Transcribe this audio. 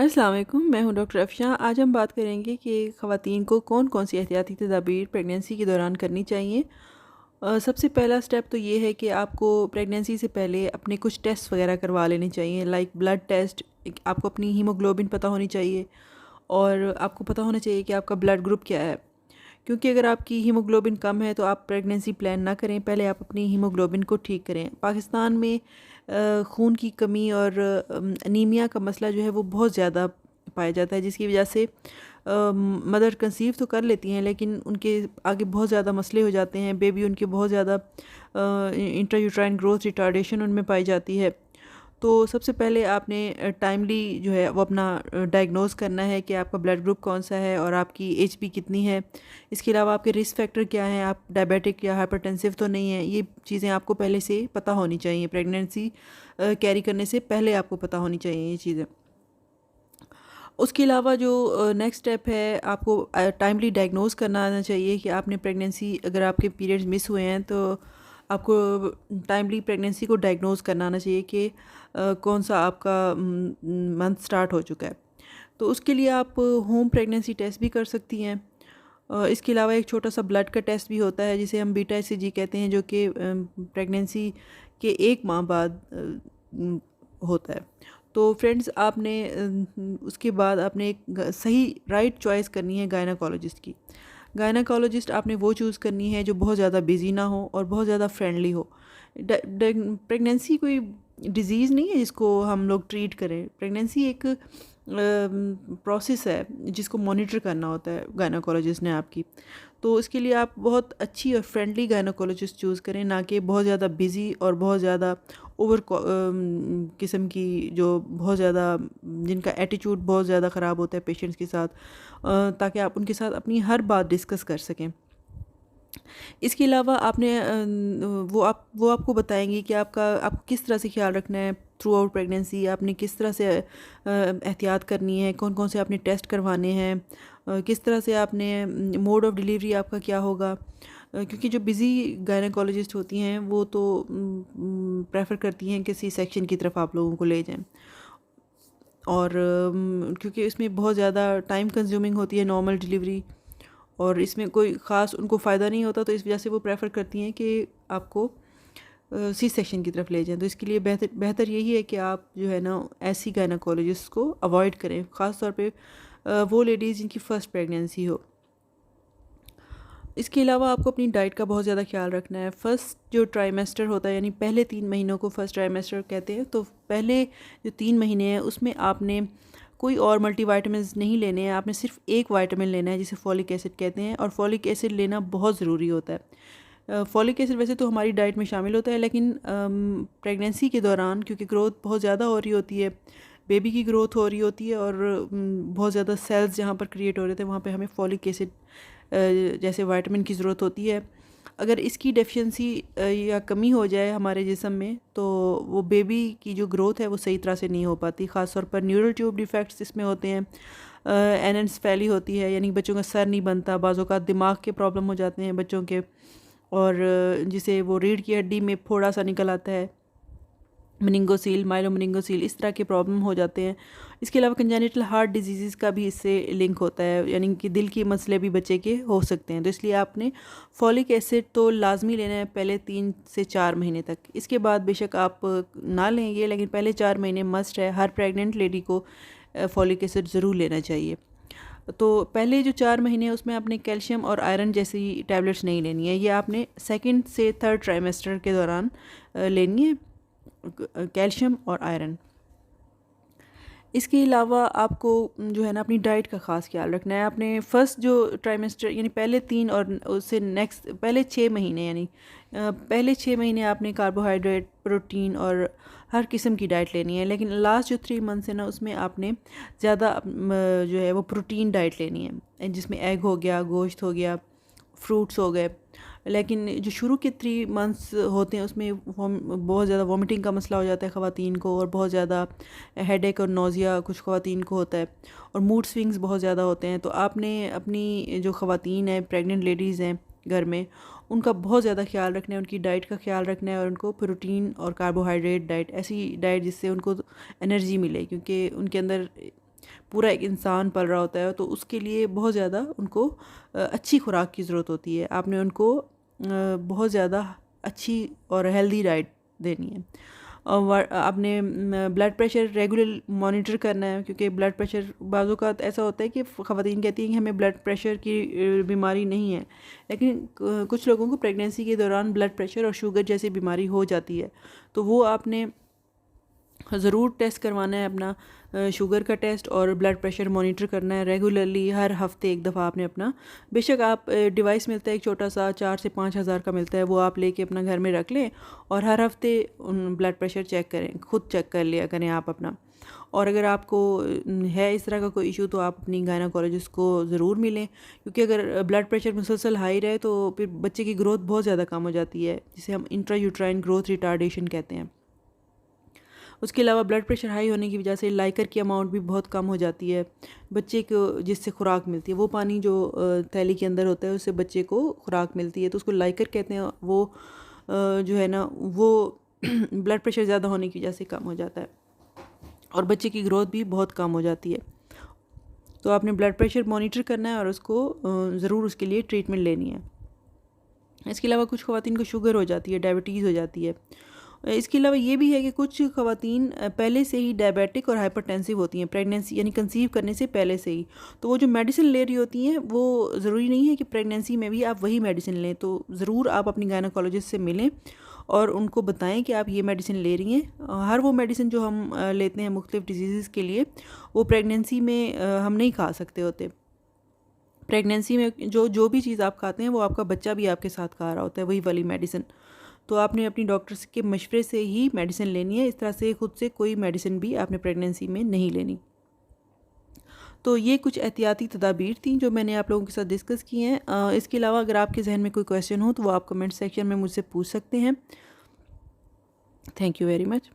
अस्सलाम वालेकुम, मैं हूं डॉक्टर अफ़शा। आज हम बात करेंगे कि ख़वातीन को कौन कौन सी एहतियाती तदाबीर प्रेगनेंसी के दौरान करनी चाहिए। सबसे पहला स्टेप तो ये है कि आपको प्रेगनेंसी से पहले अपने कुछ टेस्ट वगैरह करवा लेने चाहिए, लाइक ब्लड टेस्ट। आपको अपनी हीमोग्लोबिन पता होनी चाहिए और आपको पता होना चाहिए कि आपका ब्लड ग्रुप क्या है, क्योंकि अगर आपकी हीमोग्लोबिन कम है तो आप प्रेगनेंसी प्लान ना करें, पहले आप अपनी हीमोग्लोबिन को ठीक करें। पाकिस्तान में खून की कमी और अनीमिया का मसला जो है वो बहुत ज़्यादा पाया जाता है, जिसकी वजह से मदर कंसीव तो कर लेती हैं लेकिन उनके आगे बहुत ज़्यादा मसले हो जाते हैं। बेबी उनके बहुत ज़्यादा इंट्रायूट्राइन ग्रोथ रिटार्डेशन उनमें पाई जाती है। तो सबसे पहले आपने टाइमली जो है वो अपना डायग्नोज़ करना है कि आपका ब्लड ग्रुप कौन सा है और आपकी एचबी कितनी है। इसके अलावा आपके रिस्क फैक्टर क्या हैं, आप डायबिटिक या हाइपरटेंसिव तो नहीं है। ये चीज़ें आपको पहले से पता होनी चाहिए, प्रेगनेंसी कैरी करने से पहले आपको पता होनी चाहिए ये चीज़ें। उसके अलावा जो नेक्स्ट स्टेप है, आपको टाइमली डायग्नोज़ करना आना चाहिए कि आपने प्रेगनेंसी, अगर आपके पीरियड्स मिस हुए हैं तो आपको टाइमली प्रेगनेंसी को डायग्नोज़ करना आना चाहिए कि कौन सा आपका मंथ स्टार्ट हो चुका है। तो उसके लिए आप होम प्रेगनेंसी टेस्ट भी कर सकती हैं। इसके अलावा एक छोटा सा ब्लड का टेस्ट भी होता है जिसे हम बीटा एचसीजी कहते हैं, जो कि प्रेगनेंसी के 1 माह बाद होता है। तो फ्रेंड्स, आपने उसके बाद आपने एक सही राइट चॉइस करनी है गायनाकोलॉजिस्ट की। गायनाकोलॉजिस्ट आपने वो चूज़ करनी है जो बहुत ज़्यादा बिजी ना हो और बहुत ज़्यादा फ्रेंडली हो। प्रेगनेंसी कोई डिज़ीज़ नहीं है जिसको हम लोग ट्रीट करें। प्रेगनेंसी एक प्रोसेस है जिसको मॉनिटर करना होता है गायनाकोलॉजिस्ट ने आपकी। तो इसके लिए आप बहुत अच्छी और फ्रेंडली गायनाकोलॉजिस्ट चूज़ करें, ना कि बहुत ज़्यादा बिजी और बहुत ज़्यादा ओवर किस्म की, जो बहुत ज़्यादा जिनका एटीट्यूड बहुत ज़्यादा ख़राब होता है पेशेंट्स के साथ, ताकि आप उनके साथ अपनी हर बात डिस्कस कर सकें। इसके अलावा आपने वो आपको बताएंगी कि आपको किस तरह से ख्याल रखना है थ्रू आउट प्रेगनेंसी। आपने किस तरह से एहतियात करनी है, कौन कौन से आपने टेस्ट करवाने हैं, किस तरह से आपने मोड ऑफ़ डिलीवरी आपका क्या होगा। क्योंकि जो बिज़ी गायनेकोलॉजिस्ट होती हैं वो तो प्रेफर करती हैं कि सी सेक्शन की तरफ आप लोगों को ले जाएं। और क्योंकि इसमें बहुत ज़्यादा टाइम कंज्यूमिंग होती है नॉर्मल डिलीवरी, और इसमें कोई ख़ास उनको फ़ायदा नहीं होता, तो इस वजह से वो प्रेफर करती हैं कि आपको सी सेक्शन की तरफ ले जाएं। तो इसके लिए बेहतर बेहतर यही है कि आप जो है ना ऐसी गायनाकोलॉजिस्ट को अवॉइड करें, ख़ास तौर पे वो लेडीज़ जिनकी फ़र्स्ट प्रेगनेंसी हो। इसके अलावा आपको अपनी डाइट का बहुत ज़्यादा ख्याल रखना है। फ़र्स्ट जो ट्राइमेस्टर होता है, यानी पहले 3 महीनों को फ़र्स्ट ट्राइमेस्टर कहते हैं। तो पहले जो 3 महीने हैं उसमें आपने कोई और मल्टीविटामिन्स नहीं लेने हैं, आपने सिर्फ एक विटामिन लेना है जिसे फॉलिक एसिड कहते हैं, और फॉलिक एसिड लेना बहुत ज़रूरी होता है। फॉलिक एसिड वैसे तो हमारी डाइट में शामिल होता है, लेकिन प्रेगनेंसी के दौरान क्योंकि ग्रोथ बहुत ज़्यादा हो रही होती है, बेबी की ग्रोथ हो रही होती है, और बहुत ज़्यादा सेल्स जहाँ पर क्रिएट हो रहे थे वहाँ पे हमें फॉलिक एसिड जैसे विटामिन की ज़रूरत होती है। अगर इसकी डेफिशिएंसी या कमी हो जाए हमारे जिस्म में, तो वो बेबी की जो ग्रोथ है वो सही तरह से नहीं हो पाती। ख़ास तौर पर न्यूरल ट्यूब डिफेक्ट्स इसमें होते हैं, एनेंसेफेली होती है, यानी बच्चों का सर नहीं बनता, बाज़ औक़ात दिमाग के प्रॉब्लम हो जाते हैं बच्चों के, और जिसे वो रीढ़ की हड्डी में फोड़ा सा निकल आता है, मेनिंगोसील, माइलोमेनिंगोसील, इस तरह के प्रॉब्लम हो जाते हैं। इसके अलावा कंजेनिटल हार्ट डिजीज़ का भी इससे लिंक होता है, यानी कि दिल के मसले भी बच्चे के हो सकते हैं। तो इसलिए आपने फॉलिक एसिड तो लाजमी लेना है पहले 3 से 4 महीने तक। इसके बाद बेशक आप ना लेंगे, लेकिन पहले 4 महीने मस्ट है, हर प्रेग्नेंट लेडी को फॉलिक एसिड ज़रूर लेना चाहिए। तो पहले जो 4 महीने हैं उसमें आपने कैल्शियम और आयरन जैसी टैबलेट्स नहीं लेनी है, ये आपने सेकंड से थर्ड ट्राइमेस्टर के दौरान लेनी है, कैल्शियम और आयरन। इसके अलावा आपको जो है ना अपनी डाइट का ख़ास ख्याल रखना है। आपने फ़र्स्ट जो ट्राइमेस्टर यानी पहले 3 और उससे नेक्स्ट पहले 6 महीने, यानी पहले 6 महीने आपने कार्बोहाइड्रेट, प्रोटीन और हर किस्म की डाइट लेनी है, लेकिन लास्ट जो 3 मंथ्स है ना उसमें आपने ज़्यादा जो है वो प्रोटीन डाइट लेनी है, जिसमें एग हो गया, गोश्त हो गया, फ्रूट्स हो गए। लेकिन जो शुरू के 3 मंथ्स होते हैं उसमें बहुत ज़्यादा वॉमिटिंग का मसला हो जाता है ख़वातीन को, और बहुत ज़्यादा हेडेक और नोज़िया कुछ ख़वातीन को होता है, और मूड स्विंग्स बहुत ज़्यादा होते हैं। तो आपने अपनी जो ख़वातीन हैं, प्रेग्नेंट लेडीज़ हैं घर में, उनका बहुत ज़्यादा ख्याल रखना है, उनकी डाइट का ख्याल रखना है, और उनको प्रोटीन और कार्बोहाइड्रेट डाइट, ऐसी डाइट जिससे उनको एनर्जी मिले, क्योंकि उनके अंदर पूरा एक इंसान पल रहा होता है, तो उसके लिए बहुत ज़्यादा उनको अच्छी खुराक की ज़रूरत होती है। आपने उनको बहुत ज़्यादा अच्छी और हेल्दी डाइट देनी है। आपने ब्लड प्रेशर रेगुलर मॉनिटर करना है, क्योंकि ब्लड प्रेशर बाज़ औक़ात ऐसा होता है कि ख़वातीन कहती हैं कि हमें ब्लड प्रेशर की बीमारी नहीं है, लेकिन कुछ लोगों को प्रेगनेंसी के दौरान ब्लड प्रेशर और शुगर जैसी बीमारी हो जाती है। तो वो आपने ज़रूर टेस्ट करवाना है अपना, शुगर का टेस्ट और ब्लड प्रेशर मॉनिटर करना है रेगुलरली। हर हफ़्ते एक दफ़ा आपने अपना, बेशक आप डिवाइस मिलता है एक छोटा सा 4 से 5 हज़ार का मिलता है, वो आप लेके अपना घर में रख लें और हर हफ़्ते ब्लड प्रेशर चेक करें, खुद चेक कर लिया करें आप अपना। और अगर आपको है इस तरह का कोई इशू तो आप अपनी गायनेकोलॉजिस्ट को ज़रूर मिलें, क्योंकि अगर ब्लड प्रेशर मुसलसल हाई रहे तो फिर बच्चे की ग्रोथ बहुत ज़्यादा कम हो जाती है, जिसे हम इंट्रायूट्राइन ग्रोथ रिटार्डेशन कहते हैं। उसके अलावा ब्लड प्रेशर हाई होने की वजह से लाइकर की अमाउंट भी बहुत कम हो जाती है। बच्चे को जिससे खुराक मिलती है, वो पानी जो थैली के अंदर होता है उससे बच्चे को खुराक मिलती है, तो उसको लाइकर कहते हैं। वो जो है ना वो ब्लड प्रेशर ज़्यादा होने की वजह से कम हो जाता है और बच्चे की ग्रोथ भी बहुत कम हो जाती है। तो आपने ब्लड प्रेशर मॉनिटर करना है और उसको ज़रूर उसके लिए ट्रीटमेंट लेनी है। इसके अलावा कुछ ख़वातीन को शुगर हो जाती है, डायबिटीज़ हो जाती है। इसके अलावा ये भी है कि कुछ ख़वातीन पहले से ही डायबिटिक और हाइपरटेंसिव होती हैं, प्रेगनेंसी यानी कंसीव करने से पहले से ही। तो वो जो मेडिसिन ले रही होती हैं वो ज़रूरी नहीं है कि प्रेगनेंसी में भी आप वही मेडिसिन लें। तो ज़रूर आप अपनी गायनेकोलॉजिस्ट से मिलें और उनको बताएं कि आप ये मेडिसिन ले रही हैं। हर वो मेडिसिन जो हम लेते हैं मुख्तलिफ़ डिजीज़ के लिए, वो प्रेगनेंसी में हम नहीं खा सकते होते। प्रेगनेंसी में जो भी चीज़ आप खाते हैं वो आपका बच्चा भी आपके साथ खा रहा होता है, वही वाली मेडिसिन। तो आपने अपनी डॉक्टर के मशवरे से ही मेडिसिन लेनी है। इस तरह से खुद से कोई मेडिसिन भी आपने प्रेगनेंसी में नहीं लेनी। तो ये कुछ एहतियाती तदाबीर थी जो मैंने आप लोगों के साथ डिस्कस की हैं। इसके अलावा अगर आपके जहन में कोई क्वेश्चन हो तो वो आप कमेंट सेक्शन में मुझसे पूछ सकते हैं। Thank you very much.